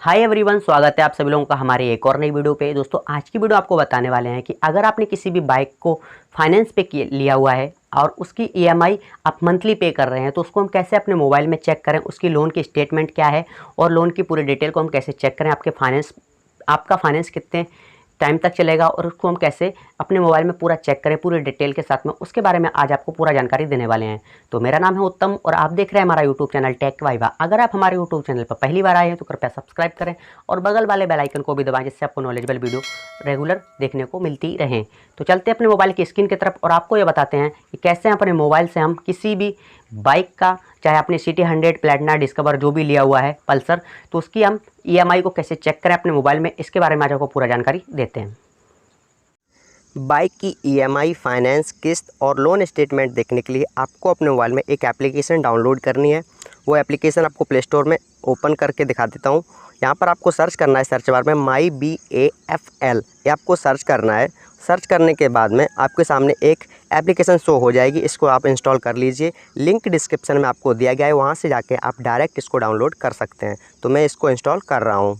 Hi everyone, स्वागत है आप सभी लोगों का हमारे एक और नई वीडियो पे। दोस्तों आज की वीडियो आपको बताने वाले हैं कि अगर आपने किसी भी बाइक को फाइनेंस पे लिया हुआ है और उसकी ईएमआई आप मंथली पे कर रहे हैं तो उसको हम कैसे अपने मोबाइल में चेक करें, उसकी लोन की स्टेटमेंट क्या है और लोन की पूरी डिटेल को हम कैसे चेक करें, आपका फाइनेंस कितने टाइम तक चलेगा और उसको हम कैसे अपने मोबाइल में पूरा चेक करें पूरी डिटेल के साथ में, उसके बारे में आज आपको पूरा जानकारी देने वाले हैं। तो मेरा नाम है उत्तम और आप देख रहे हैं हमारा यूट्यूब चैनल टेक वाइवा। अगर आप हमारे यूट्यूब चैनल पर पहली बार आए हैं तो कृपया सब्सक्राइब करें और बगल वाले बेल आइकन को भी दबाएं, जिससे आपको नॉलेजेबल वीडियो रेगुलर देखने को मिलती रहें। तो चलते हैं अपने मोबाइल की स्क्रीन की तरफ और आपको ये बताते हैं कि कैसे अपने मोबाइल से हम किसी भी बाइक का, चाहे आपने सिटी 100, प्लेटिना, डिस्कवर जो भी लिया हुआ है, पल्सर, तो उसकी हम ईएमआई को कैसे चेक करें अपने मोबाइल में, इसके बारे में आज आपको पूरा जानकारी देते हैं। बाइक की ईएमआई, फाइनेंस, किस्त और लोन स्टेटमेंट देखने के लिए आपको अपने मोबाइल में एक एप्लीकेशन डाउनलोड करनी है। वो एप्लीकेशन आपको प्ले स्टोर में ओपन करके दिखा देता हूँ। यहाँ पर आपको सर्च करना है, सर्च बार में MyBAFL ये आपको सर्च करना है। सर्च करने के बाद में आपके सामने एक एप्लीकेशन शो हो जाएगी, इसको आप इंस्टॉल कर लीजिए। लिंक डिस्क्रिप्शन में आपको दिया गया है, वहाँ से जाके आप डायरेक्ट इसको डाउनलोड कर सकते हैं। तो मैं इसको इंस्टॉल कर रहा हूँ।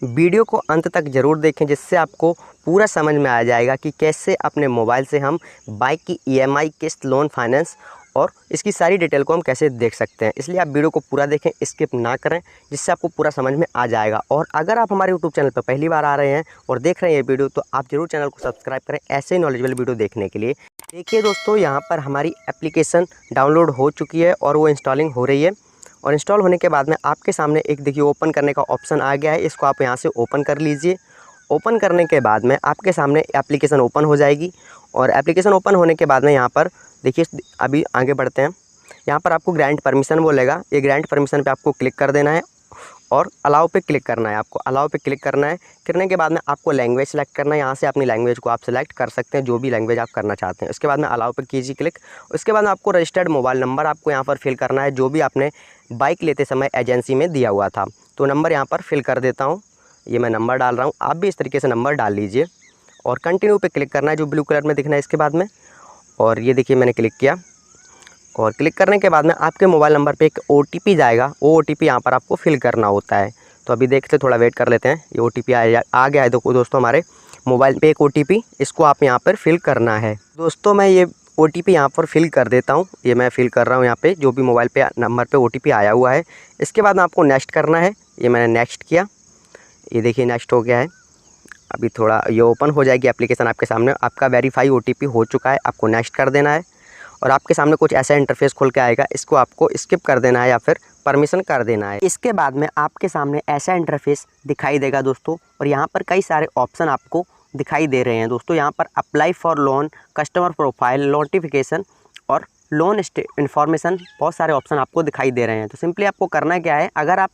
वीडियो को अंत तक ज़रूर देखें, जिससे आपको पूरा समझ में आ जाएगा कि कैसे अपने मोबाइल से हम बाइक की ईएमआई, किस्त, लोन, फाइनेंस और इसकी सारी डिटेल को हम कैसे देख सकते हैं। इसलिए आप वीडियो को पूरा देखें, स्किप ना करें, जिससे आपको पूरा समझ में आ जाएगा। और अगर आप हमारे यूट्यूब चैनल पर पहली बार आ रहे हैं और देख रहे हैं ये वीडियो, तो आप ज़रूर चैनल को सब्सक्राइब करें ऐसे ही नॉलेजेबल वीडियो देखने के लिए। देखिए दोस्तों, यहाँ पर हमारी एप्लीकेशन डाउनलोड हो चुकी है और वो इंस्टॉलिंग हो रही है। और इंस्टॉल होने के बाद में आपके सामने एक देखिए ओपन करने का ऑप्शन आ गया है, इसको आप यहाँ से ओपन कर लीजिए। ओपन करने के बाद में आपके सामने एप्लीकेशन ओपन हो जाएगी। और एप्लीकेशन ओपन होने के बाद में यहाँ पर देखिए, अभी आगे बढ़ते हैं। यहाँ पर आपको ग्रांट परमिशन बोलेगा, ये ग्रांट परमिशन पे आपको क्लिक कर देना है और अलाउ पे क्लिक करना है। आपको अलाउ पे क्लिक करना है। करने के बाद में आपको लैंग्वेज सेलेक्ट करना है। यहाँ से अपनी लैंग्वेज को आप सेलेक्ट कर सकते हैं, जो भी लैंग्वेज आप करना चाहते हैं। उसके बाद में अलाउ पे कीजिए क्लिक। उसके बाद में आपको रजिस्टर्ड मोबाइल नंबर आपको यहाँ पर फिल करना है, जो भी आपने बाइक लेते समय एजेंसी में दिया हुआ था। तो नंबर यहाँ पर फिल कर देता हूँ। ये मैं नंबर डाल रहा हूँ, आप भी इस तरीके से नंबर डाल लीजिए और कंटिन्यू पे क्लिक करना है, जो ब्लू कलर में दिखना है इसके बाद में। और ये देखिए मैंने क्लिक किया और क्लिक करने के बाद में आपके मोबाइल नंबर पे एक OTP जाएगा। वो OTP यहाँ पर आपको फिल करना होता है। तो अभी देखते, थोड़ा वेट कर लेते हैं। ये OTP आ गया है दोस्तों हमारे मोबाइल पे एक OTP, इसको आप यहाँ पर फिल करना है। दोस्तों मैं ये OTP यहाँ पर फिल कर देता हूँ। ये मैं फिल कर रहा हूँ यहाँ पे, जो भी मोबाइल पे नंबर पे OTP आया हुआ है। इसके बाद में आपको नेक्स्ट करना है। ये मैंने नेक्स्ट किया, ये देखिए नेक्स्ट हो गया है। अभी थोड़ा ये ओपन हो जाएगी एप्लीकेशन आपके सामने। आपका वेरीफाई OTP हो चुका है, आपको नेक्स्ट कर देना है। और आपके सामने कुछ ऐसा इंटरफेस खुल के आएगा, इसको आपको स्किप कर देना है या फिर परमिशन कर देना है। इसके बाद में आपके सामने ऐसा इंटरफेस दिखाई देगा दोस्तों, और यहाँ पर कई सारे ऑप्शन आपको दिखाई दे रहे हैं दोस्तों। यहाँ पर apply for loan, customer profile, notification और लोन इन्फॉर्मेशन, बहुत सारे ऑप्शन आपको दिखाई दे रहे हैं। तो सिंपली आपको करना क्या है, अगर आप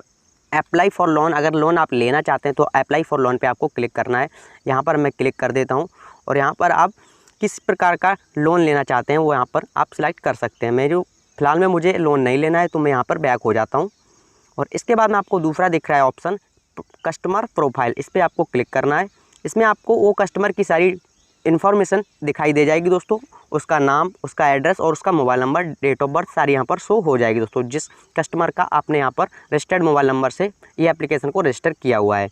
अप्लाई फॉर लोन, अगर लोन आप लेना चाहते हैं तो अप्लाई फॉर लोन पे आपको क्लिक करना है। यहाँ पर मैं क्लिक कर देता हूँ और यहाँ पर आप किस प्रकार का लोन लेना चाहते हैं वो यहाँ पर आप सिलेक्ट कर सकते हैं। फ़िलहाल में मुझे लोन नहीं लेना है, तो मैं यहाँ पर बैक हो जाता हूँ। और इसके बाद में आपको दूसरा दिख रहा है ऑप्शन कस्टमर प्रोफाइल, इस पर आपको क्लिक करना है। इसमें आपको वो कस्टमर की सारी इन्फॉर्मेशन दिखाई दे जाएगी दोस्तों, उसका नाम, उसका एड्रेस और उसका mobile number, date of birth सारी यहाँ पर शो हो जाएगी दोस्तों, जिस कस्टमर का आपने यहाँ पर रजिस्टर्ड मोबाइल नंबर से ये एप्लीकेशन को रजिस्टर किया हुआ है।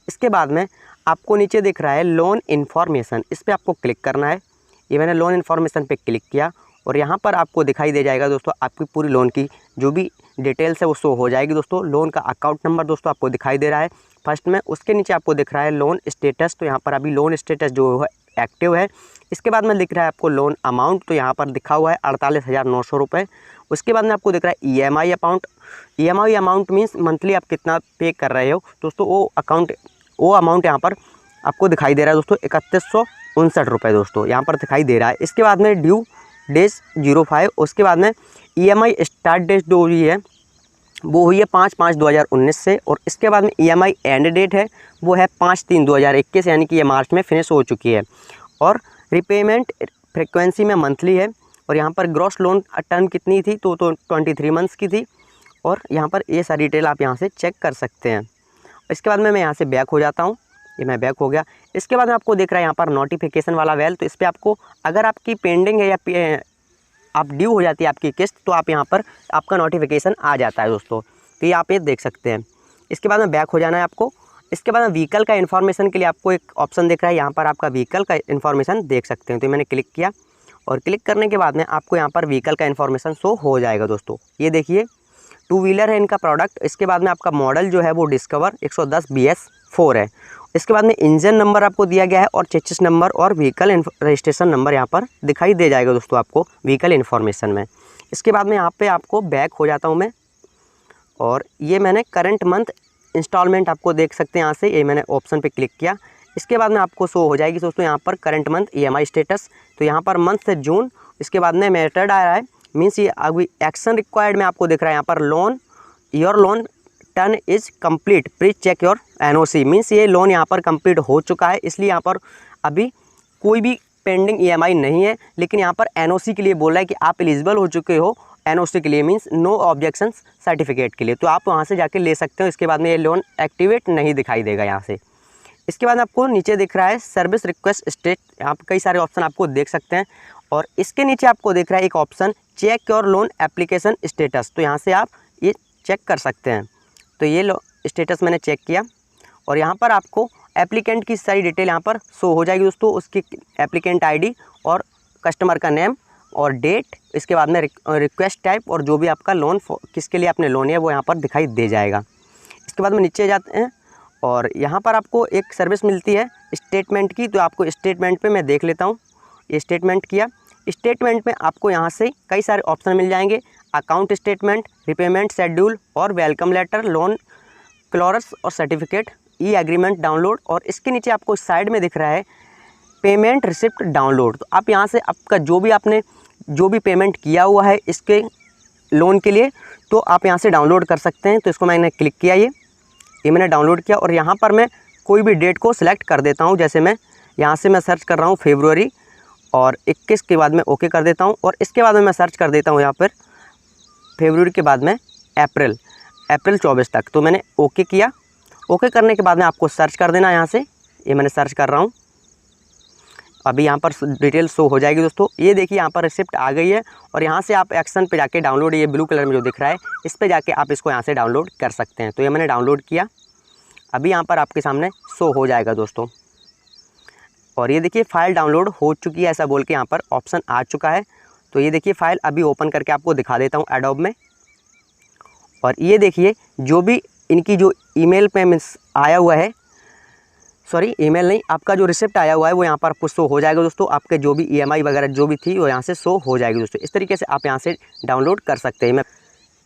इसके बाद में आपको नीचे दिख रहा है लोन इन्फॉर्मेशन, इस पर आपको क्लिक करना है। ये मैंने लोन इन्फॉर्मेशन पे क्लिक किया और यहाँ पर आपको दिखाई दे जाएगा दोस्तों, आपकी पूरी लोन की जो भी डिटेल्स है वो शो हो जाएगी दोस्तों। लोन का अकाउंट नंबर दोस्तों आपको दिखाई दे रहा है फर्स्ट में, उसके नीचे आपको दिख रहा है लोन स्टेटस, तो यहाँ पर अभी लोन स्टेटस जो है एक्टिव है। इसके बाद में दिख रहा है आपको लोन अमाउंट, तो यहाँ पर लिखा हुआ है 48,900 रुपये। उसके बाद में आपको दिख रहा है EMI amount. EMI amount means monthly आप कितना पे कर रहे हो दोस्तों, वो अमाउंट यहाँ पर आपको दिखाई दे रहा है दोस्तों, 3159 रुपये दोस्तों यहाँ पर दिखाई दे रहा है। इसके बाद में ड्यू डेज 05, उसके बाद में EMI स्टार्ट डेट जो हुई है वो हुई है 5/5/2019 से, और इसके बाद में EMI एंड डेट है वो है 5/3/2021, यानी कि ये मार्च में फिनिश हो चुकी है। और रिपेमेंट फ्रिक्वेंसी में मंथली है। और यहाँ पर ग्रॉस लोन टर्म कितनी थी, तो 23 मंथ्स की थी। और यहाँ पर ये सारी डिटेल आप यहाँ से चेक कर सकते हैं। इसके बाद में मैं यहाँ से बैक हो जाता हूँ। ये मैं बैक हो गया। इसके बाद में आपको दिख रहा है यहाँ पर नोटिफिकेशन वाला बेल, तो इस पर आपको, अगर आपकी पेंडिंग है या आप ड्यू हो जाती है आपकी किस्त, तो आप यहाँ पर आपका नोटिफिकेशन आ जाता है दोस्तों। तो ये आप ये देख सकते हैं। इसके बाद में बैक हो जाना है आपको। इसके बाद में व्हीकल का इन्फॉर्मेशन के लिए आपको एक ऑप्शन दिख रहा है, यहाँ पर आपका व्हीकल का इन्फॉर्मेशन देख सकते हैं। तो मैंने क्लिक किया और क्लिक करने के बाद में आपको यहाँ पर व्हीकल का इन्फॉर्मेशन शो हो जाएगा दोस्तों। ये देखिए 2 व्हीलर है इनका प्रोडक्ट। इसके बाद में आपका मॉडल जो है वो डिस्कवर 110 BS4 है। इसके बाद में इंजन नंबर आपको दिया गया है और चेसिस नंबर और व्हीकल रजिस्ट्रेशन नंबर यहाँ पर दिखाई दे जाएगा दोस्तों आपको व्हीकल इन्फॉर्मेशन में। इसके बाद में यहाँ पे आपको बैक हो जाता हूँ मैं, और ये मैंने करंट मंथ इंस्टॉलमेंट आपको देख सकते हैं यहाँ से, ये मैंने ऑप्शन पे क्लिक किया। इसके बाद में आपको शो हो जाएगी दोस्तों यहाँ पर करंट मंथ EMI स्टेटस। तो यहाँ पर मंथ से जून, इसके बाद में मेथड आ रहा है, मीन्स ये अभी एक्शन रिक्वायर्ड में आपको दिख रहा है यहाँ पर loan, your loan turn is complete, please check your NOC। Means ये लोन यहाँ पर कंप्लीट हो चुका है, इसलिए यहाँ पर अभी कोई भी पेंडिंग EMI नहीं है। लेकिन यहाँ पर NOC के लिए बोल रहा है कि आप एलिजिबल हो चुके हो NOC के लिए, मीन्स नो ऑब्जेक्शन सर्टिफिकेट के लिए। तो आप वहाँ से जाके ले सकते हो। इसके बाद में ये लोन एक्टिवेट नहीं दिखाई देगा यहाँ से। इसके बाद आपको नीचे दिख रहा है सर्विस रिक्वेस्ट स्टेट, यहाँ पर कई सारे ऑप्शन आपको देख सकते हैं। और इसके नीचे आपको दिख रहा है एक option check your loan application status. तो यहाँ से आप ये चेक कर सकते हैं। तो ये स्टेटस मैंने चेक किया और यहाँ पर आपको एप्लीकेंट की सारी डिटेल यहाँ पर शो हो जाएगी दोस्तों, उसकी एप्लीकेंट ID और कस्टमर का नेम और डेट। इसके बाद में रिक्वेस्ट टाइप और जो भी आपका लोन किसके लिए आपने लोन है वो यहाँ पर दिखाई दे जाएगा। इसके बाद में नीचे जाते हैं और यहाँ पर आपको एक सर्विस मिलती है स्टेटमेंट की। तो आपको स्टेटमेंट पे मैं देख लेता हूँ। ये स्टेटमेंट किया, स्टेटमेंट में आपको यहाँ से कई सारे ऑप्शन मिल जाएंगे, अकाउंट स्टेटमेंट, रिपेमेंट शेड्यूल और वेलकम लेटर, लोन क्लोरस और सर्टिफिकेट, एग्रीमेंट डाउनलोड। और इसके नीचे आपको साइड में दिख रहा है पेमेंट रिसिप्ट डाउनलोड। तो आप यहाँ से आपका आपने जो भी पेमेंट किया हुआ है इसके लोन के लिए, तो आप यहाँ से डाउनलोड कर सकते हैं। तो इसको मैंने क्लिक किया, ये मैंने डाउनलोड किया और यहाँ पर मैं कोई भी डेट को सिलेक्ट कर देता हूँ। जैसे मैं यहाँ से मैं सर्च कर रहा हूँ फरवरी और 21 के बाद में ओके कर देता हूँ। और इसके बाद में मैं सर्च कर देता हूँ यहाँ पर फरवरी के बाद में अप्रैल 24 तक। तो मैंने ओके किया। ओके करने के बाद में आपको सर्च कर देना यहाँ से, ये मैंने सर्च कर रहा हूँ। अभी यहाँ पर डिटेल शो हो जाएगी दोस्तों। ये देखिए यहाँ पर रिसिप्ट आ गई है और यहाँ से आप एक्शन पे जाके डाउनलोड, ये ब्लू कलर में जो दिख रहा है इस पे जाके आप इसको यहाँ से डाउनलोड कर सकते हैं। तो ये मैंने डाउनलोड किया, अभी यहाँ पर आपके सामने शो हो जाएगा दोस्तों। और ये देखिए फाइल डाउनलोड हो चुकी है ऐसा बोल के यहाँ पर ऑप्शन आ चुका है। तो ये देखिए फाइल अभी ओपन करके आपको दिखा देता हूँ एडोब में। और ये देखिए जो भी इनकी जो ईमेल पे मीन्स आया हुआ है, सॉरी ईमेल नहीं, आपका जो रिसिप्ट आया हुआ है वो यहाँ पर आपको शो हो जाएगा दोस्तों। आपके जो भी EMI वगैरह जो भी थी वो यहाँ से शो हो जाएगी दोस्तों। इस तरीके से आप यहाँ से डाउनलोड कर सकते हैं।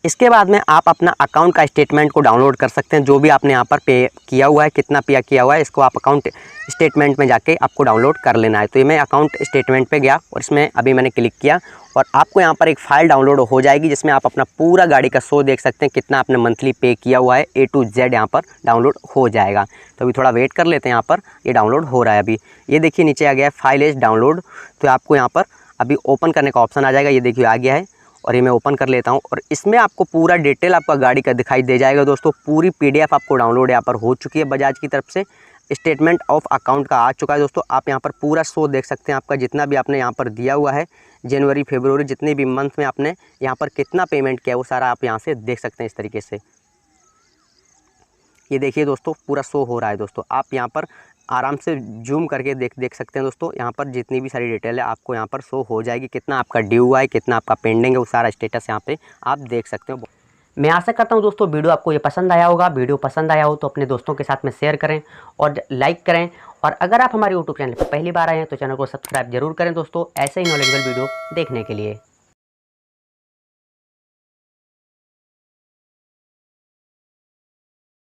इसके बाद में आप अपना अकाउंट का स्टेटमेंट को डाउनलोड कर सकते हैं, जो भी आपने यहाँ पर पे किया हुआ है, कितना पे किया हुआ है, इसको आप अकाउंट स्टेटमेंट में जाके आपको डाउनलोड कर लेना है। तो ये मैं अकाउंट स्टेटमेंट पे गया और इसमें अभी मैंने क्लिक किया और आपको यहाँ पर एक फ़ाइल डाउनलोड हो जाएगी जिसमें आप अपना पूरा गाड़ी का शो देख सकते हैं, कितना आपने मंथली पे किया हुआ है A to Z यहाँ पर डाउनलोड हो जाएगा। तो अभी थोड़ा वेट कर लेते हैं, यहाँ पर ये डाउनलोड हो रहा है अभी। ये देखिए नीचे आ गया है फाइल इज डाउनलोड। तो आपको यहाँ पर अभी ओपन करने का ऑप्शन आ जाएगा, ये देखिए आ गया है और ये मैं ओपन कर लेता हूँ। और इसमें आपको पूरा डिटेल आपका गाड़ी का दिखाई दे जाएगा दोस्तों। पूरी PDF आपको डाउनलोड यहाँ पर हो चुकी है बजाज की तरफ से। स्टेटमेंट ऑफ अकाउंट का आ चुका है दोस्तों। आप यहाँ पर पूरा शो देख सकते हैं, आपका जितना भी आपने यहाँ पर दिया हुआ है जनवरी फरवरी जितने भी मंथ में आपने यहाँ पर कितना पेमेंट किया वो सारा आप यहाँ से देख सकते हैं इस तरीके से। ये देखिए दोस्तों पूरा शो हो रहा है दोस्तों। आप यहाँ पर आराम से जूम करके देख सकते हैं दोस्तों। यहाँ पर जितनी भी सारी डिटेल है आपको यहाँ पर शो हो जाएगी, कितना आपका ड्यू हुआ है, कितना आपका पेंडिंग है, वो सारा स्टेटस यहाँ पे आप देख सकते हो। मैं आशा करता हूँ दोस्तों वीडियो आपको ये पसंद आया होगा। वीडियो पसंद आया हो तो अपने दोस्तों के साथ में शेयर करें और लाइक करें। और अगर आप हमारे YouTube चैनल पर पहली बार आए हैं तो चैनल को सब्सक्राइब जरूर करें दोस्तों, ऐसे ही नॉलेजेबल वीडियो देखने के लिए।